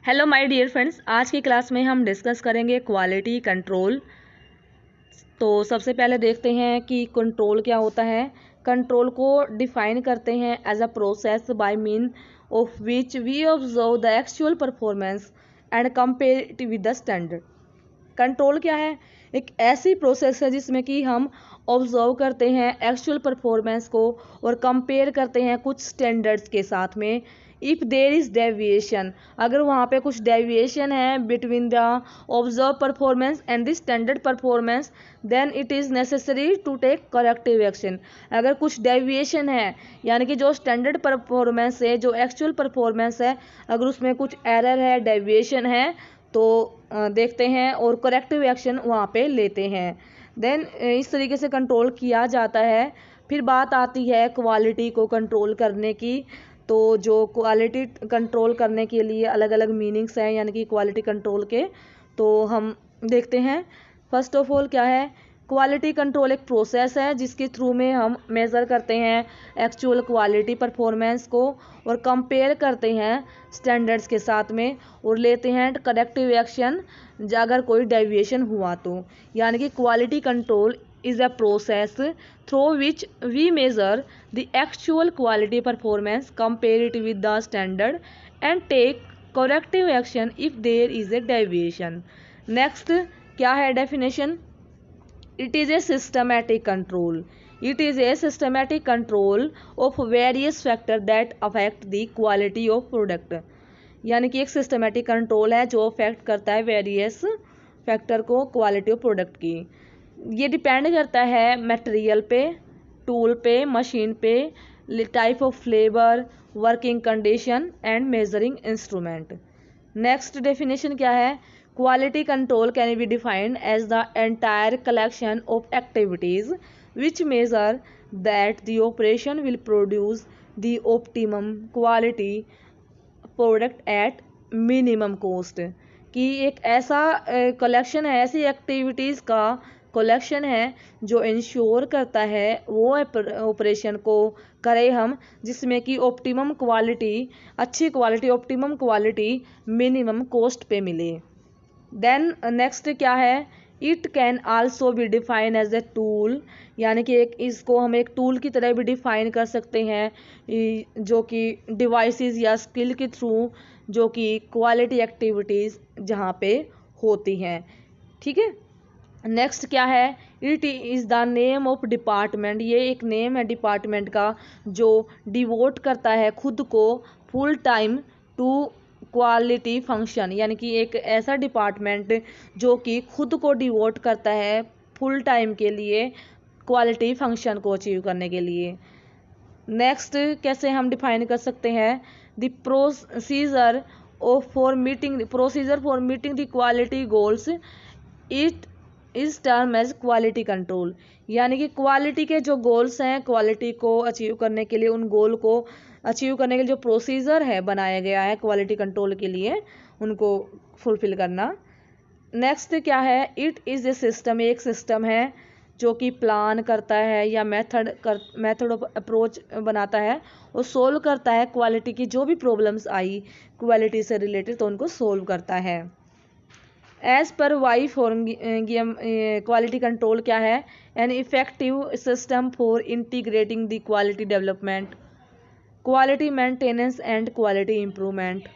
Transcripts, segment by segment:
Hello my dear friends, आज की class में हम डिस्कस करेंगे क्वालिटी कंट्रोल। तो सबसे पहले देखते हैं कि कंट्रोल क्या होता है। कंट्रोल को डिफाइन करते हैं as a process by mean of which we observe the actual performance and compare it with the standard. Control क्या है? एक ऐसी प्रोसेस है जिसमें कि हम ऑब्जर्व करते हैं एक्चुअल परफॉर्मेंस को और कंपेयर करते हैं कुछ स्टैंडर्ड्स के साथ में। इफ़ देर इज़ डेविएशन, अगर वहाँ पे कुछ डेविएशन है between the observe performance and the standard performance, then it is necessary to take corrective action. अगर कुछ डेविएशन है यानी कि जो स्टैंडर्ड परफॉर्मेंस है, जो एक्चुअल परफॉर्मेंस है, अगर उसमें कुछ एरर है, डेविएशन है, तो देखते हैं और करेक्टिव एक्शन वहाँ पे लेते हैं। देन इस तरीके से कंट्रोल किया जाता है। फिर बात आती है क्वालिटी को कंट्रोल करने की। तो जो क्वालिटी कंट्रोल करने के लिए अलग अलग मीनिंग्स हैं यानी कि क्वालिटी कंट्रोल के, तो हम देखते हैं। फर्स्ट ऑफ ऑल क्या है? क्वालिटी कंट्रोल एक प्रोसेस है जिसके थ्रू में हम मेज़र करते हैं एक्चुअल क्वालिटी परफॉर्मेंस को और कंपेयर करते हैं स्टैंडर्ड्स के साथ में और लेते हैं करेक्टिव एक्शन अगर कोई डेविएशन हुआ तो। यानी कि quality control is a process through which we measure the actual quality performance, compare it with the standard and take corrective action if there is a deviation. Next, क्या है definition? It is a systematic control. It is a systematic control of various factors that affect the quality of product. यानी कि एक systematic control है जो affect करता है various factor को क्वालिटी ऑफ प्रोडक्ट की। ये डिपेंड करता है मटेरियल पे, टूल पे, मशीन पे, type of labour, working condition and measuring instrument. Next definition क्या है? Quality control can be defined as the entire collection of activities which measure that the operation will produce the optimum quality product at minimum cost. कि एक ऐसा collection है, ऐसी activities का collection है जो इंश्योर करता है वो ऑपरेशन को करें हम जिसमें कि ऑप्टिमम क्वालिटी, अच्छी quality, optimum quality minimum cost पे मिले। देन नेक्स्ट क्या है? It can also be define as a tool, यानी कि एक इसको हम एक टूल की तरह भी डिफाइन कर सकते हैं जो कि डिवाइसेस या स्किल के थ्रू जो कि क्वालिटी एक्टिविटीज़ जहाँ पे होती हैं। ठीक है। नेक्स्ट क्या है? It is the name of department, ये एक नेम है डिपार्टमेंट का जो डिवोट करता है खुद को full time to quality function, यानी कि एक ऐसा डिपार्टमेंट जो कि खुद को डिवोट करता है फुल टाइम के लिए क्वालिटी फंक्शन को अचीव करने के लिए। नेक्स्ट कैसे हम डिफाइन कर सकते हैं? The procedure for meeting the quality goals, it इस टर्म एज क्वालिटी कंट्रोल। यानी कि क्वालिटी के जो गोल्स हैं, क्वालिटी को अचीव करने के लिए, उन गोल को अचीव करने के लिए जो प्रोसीजर है बनाया गया है क्वालिटी कंट्रोल के लिए, उनको फुलफिल करना। नेक्स्ट क्या है? इट इज़ ए सिस्टम, एक सिस्टम है जो कि प्लान करता है या मेथड ऑफ अप्रोच बनाता है और सोल्व करता है क्वालिटी की जो भी प्रॉब्लम्स आई क्वालिटी से रिलेटेड, तो उनको सोल्व करता है। As per Y form quality control क्या है? An effective system for integrating the quality development, quality maintenance and quality improvement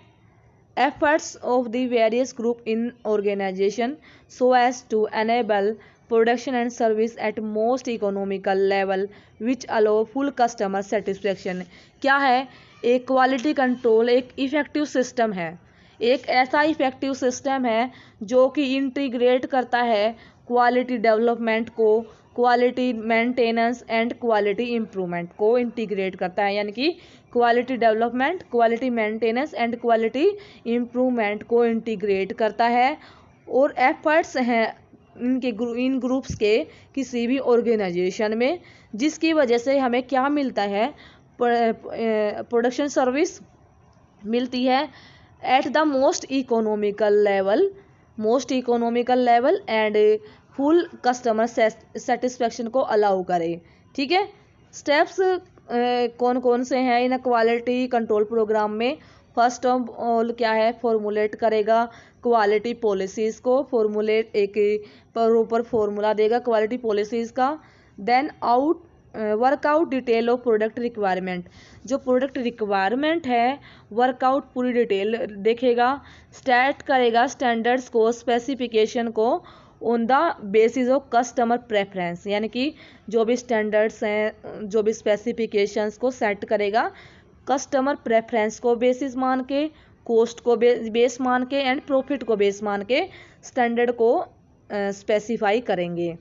efforts of the various group in organization so as to enable production and service at most economical level which allow full customer satisfaction। क्या है? एक quality control एक effective system है, एक ऐसा effective system है जो कि इंटीग्रेट करता है क्वालिटी डेवलपमेंट को, quality maintenance and quality improvement को इंटीग्रेट करता है। यानी कि quality development, quality maintenance and quality improvement को इंटीग्रेट करता है और एफर्ट्स हैं इन ग्रुप्स के किसी भी ऑर्गेनाइजेशन में, जिसकी वजह से हमें क्या मिलता है? प्रोडक्शन सर्विस मिलती है at the most economical level and full customer satisfaction को अलाउ करे। ठीक है। स्टेप्स कौन कौन से हैं इन क्वालिटी कंट्रोल प्रोग्राम में? फर्स्ट ऑफ ऑल क्या है, फॉर्मुलेट करेगा क्वालिटी पॉलिसीज़ को, फॉर्मुलेट एक प्रॉपर फॉर्मूला देगा क्वालिटी पॉलिसीज़ का। Then work out detail of product requirement, जो प्रोडक्ट रिक्वायरमेंट है वर्कआउट पूरी डिटेल देखेगा। स्टार्ट करेगा स्टैंडर्ड्स को, स्पेसिफिकेशन को on the basis of customer preference, यानी कि जो भी स्टैंडर्ड्स हैं, जो भी स्पेसिफिकेशंस को सेट करेगा कस्टमर प्रेफरेंस को बेसिस मान के, कॉस्ट को बेस मान के एंड प्रॉफिट को बेस मान के स्टैंडर्ड को स्पेसिफाई करेंगे।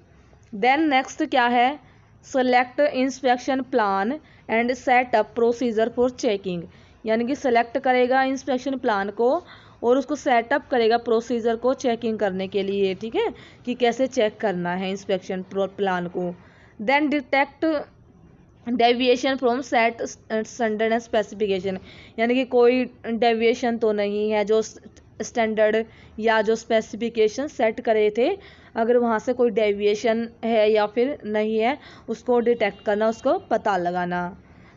देन नेक्स्ट क्या है, select inspection plan and set up procedure for checking, यानी कि सेलेक्ट करेगा इंस्पेक्शन प्लान को और उसको सेटअप करेगा प्रोसीजर को चेकिंग करने के लिए, ठीक है, कि कैसे चेक करना है इंस्पेक्शन प्लान को। Then detect deviation from set standard and specification, यानी कि कोई डेविएशन तो नहीं है, जो स्टैंडर्ड या जो स्पेसिफिकेशन सेट करे थे अगर वहाँ से कोई डेविएशन है या फिर नहीं है उसको डिटेक्ट करना, उसको पता लगाना।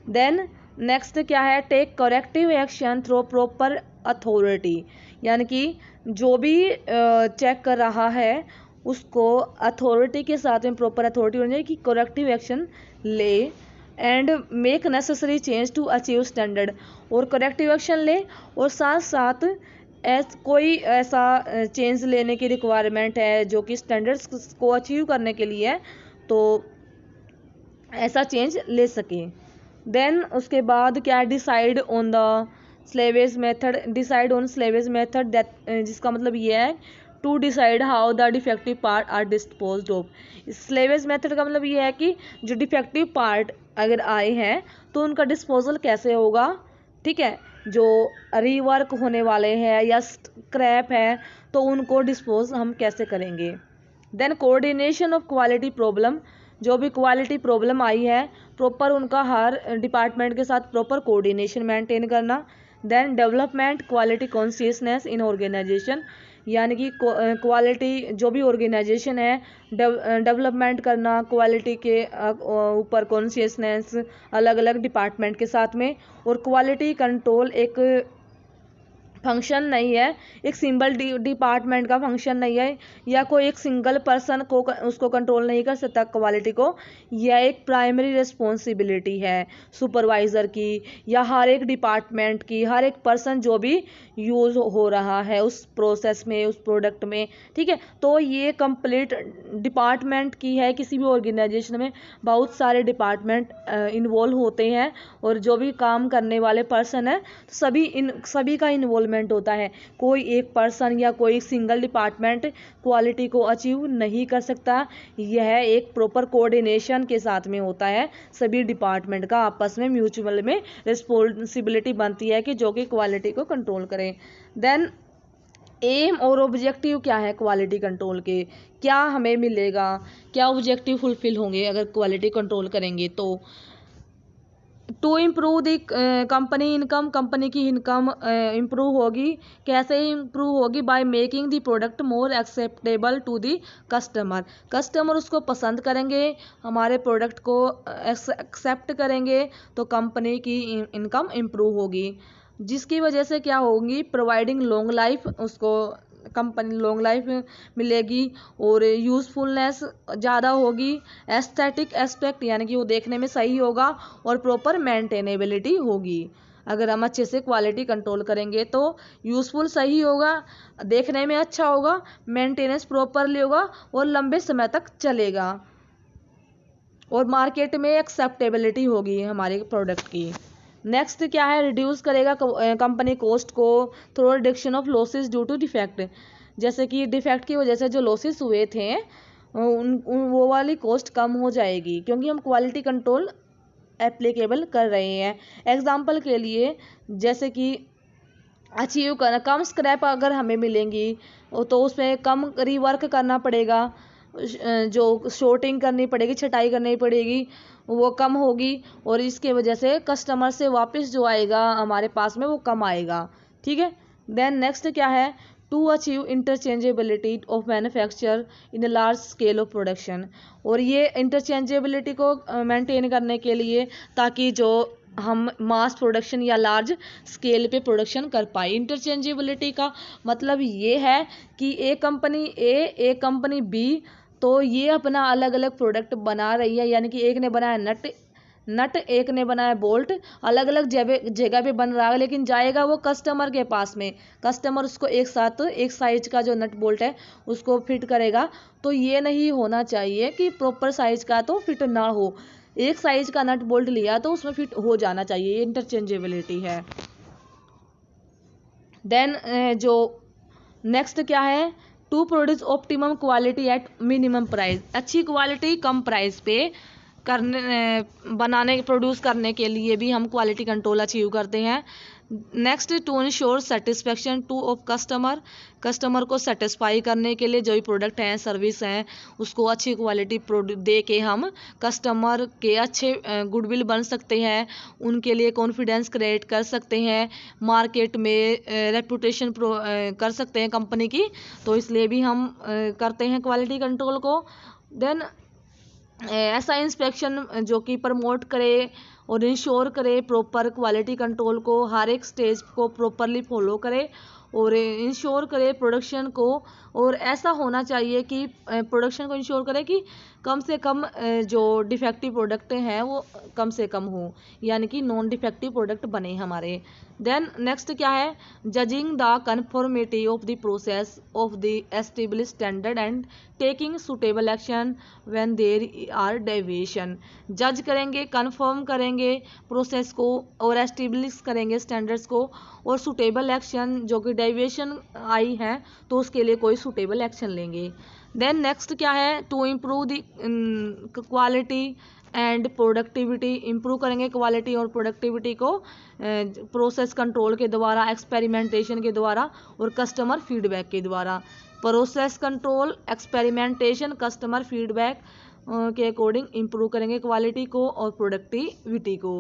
देन नेक्स्ट क्या है, take corrective action through proper authority, यानी कि जो भी चेक कर रहा है उसको अथॉरिटी के साथ में प्रॉपर अथॉरिटी होनी चाहिए कि करेक्टिव एक्शन ले and make necessary change to achieve standard, और करेक्टिव एक्शन ले और साथ साथ कोई ऐसा चेंज लेने की रिक्वायरमेंट है जो कि स्टैंडर्ड्स को अचीव करने के लिए है तो ऐसा चेंज ले सके। देन उसके बाद क्या है, decide on the salvage method, decide on salvage method that, जिसका मतलब ये है to decide how the defective part are disposed of. Salvage method का मतलब ये है कि जो डिफेक्टिव पार्ट अगर आए हैं तो उनका डिस्पोजल कैसे होगा, ठीक है, जो रीवर्क होने वाले हैं या स्क्रैप है तो उनको डिस्पोज हम कैसे करेंगे। Then coordination of quality problem, जो भी क्वालिटी प्रॉब्लम आई है प्रॉपर उनका हर डिपार्टमेंट के साथ प्रॉपर कोऑर्डिनेशन मेंटेन करना। Then development quality consciousness in organisation, यानी कि क्वालिटी जो भी ऑर्गेनाइजेशन है डेवलपमेंट करना क्वालिटी के ऊपर कॉन्शियसनेस अलग अलग डिपार्टमेंट के साथ में। और क्वालिटी कंट्रोल एक फंक्शन नहीं है, एक सिंगल डिपार्टमेंट का फंक्शन नहीं है या कोई एक सिंगल पर्सन को उसको कंट्रोल नहीं कर सकता क्वालिटी को, यह एक प्राइमरी रिस्पॉन्सिबिलिटी है सुपरवाइज़र की या हर एक डिपार्टमेंट की, हर एक पर्सन जो भी यूज़ हो रहा है उस प्रोसेस में, उस प्रोडक्ट में, ठीक है। तो ये कंप्लीट डिपार्टमेंट की है, किसी भी ऑर्गेनाइजेशन में बहुत सारे डिपार्टमेंट इन्वॉल्व होते हैं और जो भी काम करने वाले पर्सन है सभी का इन्वॉल्वमेंट होता है। कोई एक पर्सन या कोई सिंगल डिपार्टमेंट क्वालिटी को अचीव नहीं कर सकता, यह एक प्रॉपर कोऑर्डिनेशन के साथ में होता है, सभी डिपार्टमेंट का आपस में म्यूचुअल में रिस्पॉन्सिबिलिटी बनती है कि जो कि क्वालिटी को कंट्रोल करें। देन एम और ऑब्जेक्टिव क्या है क्वालिटी कंट्रोल के, क्या हमें मिलेगा, क्या ऑब्जेक्टिव फुलफिल होंगे अगर क्वालिटी कंट्रोल करेंगे तो। To improve the company income, company की इनकम इम्प्रूव होगी, कैसे इम्प्रूव होगी, by making the product more acceptable to the customer, customer उसको पसंद करेंगे, हमारे प्रोडक्ट को एक्सेप्ट करेंगे तो कंपनी की इनकम इम्प्रूव होगी, जिसकी वजह से क्या होगी, प्रोवाइडिंग लॉन्ग लाइफ, उसको कंपनी लॉन्ग लाइफ मिलेगी और यूज़फुलनेस ज़्यादा होगी, एस्थेटिक एस्पेक्ट यानी कि वो देखने में सही होगा और प्रॉपर मेंटेनेबिलिटी होगी। अगर हम अच्छे से क्वालिटी कंट्रोल करेंगे तो यूज़फुल सही होगा, देखने में अच्छा होगा, मेंटेनेंस प्रॉपरली होगा और लंबे समय तक चलेगा और मार्केट में एक्सेप्टेबिलिटी होगी हमारे प्रोडक्ट की। नेक्स्ट क्या है, रिड्यूस करेगा कंपनी कॉस्ट को through reduction of losses due to defect, जैसे कि डिफेक्ट की वजह से जो लॉसेस हुए थे वो वाली कॉस्ट कम हो जाएगी क्योंकि हम क्वालिटी कंट्रोल एप्लीकेबल कर रहे हैं। एग्जांपल के लिए जैसे कि अचीव करना, कम स्क्रैप अगर हमें मिलेंगी तो उसमें कम रीवर्क करना पड़ेगा, जो शॉर्टिंग करनी पड़ेगी, छटाई करनी पड़ेगी, वो कम होगी और इसके वजह से कस्टमर से वापस जो आएगा हमारे पास में वो कम आएगा, ठीक है। देन नेक्स्ट क्या है, to achieve interchangeability of manufacture in a large scale of production, और ये इंटरचेंजेबिलिटी को मेंटेन करने के लिए ताकि जो हम मास प्रोडक्शन या लार्ज स्केल पे प्रोडक्शन कर पाए। इंटरचेंजेबिलिटी का मतलब ये है कि एक कंपनी बी, तो ये अपना अलग अलग प्रोडक्ट बना रही है, यानी कि एक ने बनाया नट एक ने बनाया बोल्ट, अलग अलग जगह पे बन रहा है, लेकिन जाएगा वो कस्टमर के पास में, कस्टमर उसको एक साथ एक साइज का जो नट बोल्ट है उसको फिट करेगा। तो ये नहीं होना चाहिए कि प्रॉपर साइज का तो फिट ना हो, एक साइज का नट बोल्ट लिया तो उसमें फिट हो जाना चाहिए, ये इंटरचेंजेबिलिटी है। देन जो नेक्स्ट क्या है, to produce optimum quality at minimum price, अच्छी क्वालिटी कम प्राइस पे प्रोड्यूस करने के लिए भी हम क्वालिटी कंट्रोल अचीव करते हैं। Next, to ensure satisfaction to of customer को सेटिस्फाई करने के लिए जो भी प्रोडक्ट हैं सर्विस हैं उसको अच्छी क्वालिटी दे के हम कस्टमर के अच्छे गुडविल बन सकते हैं, उनके लिए कॉन्फिडेंस क्रिएट कर सकते हैं, मार्केट में रेपुटेशन कर सकते हैं कंपनी की, तो इसलिए भी हम करते हैं क्वालिटी कंट्रोल को। देन ऐसा इंस्पेक्शन जो कि प्रमोट करे और इंश्योर करे प्रॉपर क्वालिटी कंट्रोल को, हर एक स्टेज को प्रॉपरली फॉलो करे और इंश्योर करे प्रोडक्शन को, और ऐसा होना चाहिए कि प्रोडक्शन को इंश्योर करे कि कम से कम जो डिफेक्टिव प्रोडक्ट हैं वो कम से कम हो, यानी कि नॉन डिफेक्टिव प्रोडक्ट बने हमारे। देन नेक्स्ट क्या है, judging the conformity of the process of the establish standard and taking suitable action when there are deviation, जज करेंगे, कन्फर्म करेंगे प्रोसेस को और एस्टेब्लिश करेंगे स्टैंडर्ड्स को, और सुटेबल एक्शन जो कि डेविएशन आई है तो उसके लिए कोई सुटेबल एक्शन लेंगे। देन नेक्स्ट क्या है, to improve the quality and productivity, improve करेंगे क्वालिटी और प्रोडक्टिविटी को प्रोसेस कंट्रोल के द्वारा, एक्सपेरिमेंटेशन के द्वारा और कस्टमर फीडबैक के द्वारा। Process control, experimentation, customer feedback के अकॉर्डिंग इम्प्रूव करेंगे क्वालिटी को और प्रोडक्टिविटी को।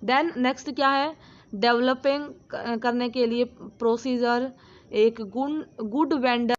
देन नेक्स्ट क्या है, डेवलपिंग करने के लिए प्रोसीजर, एक गुड वेंडर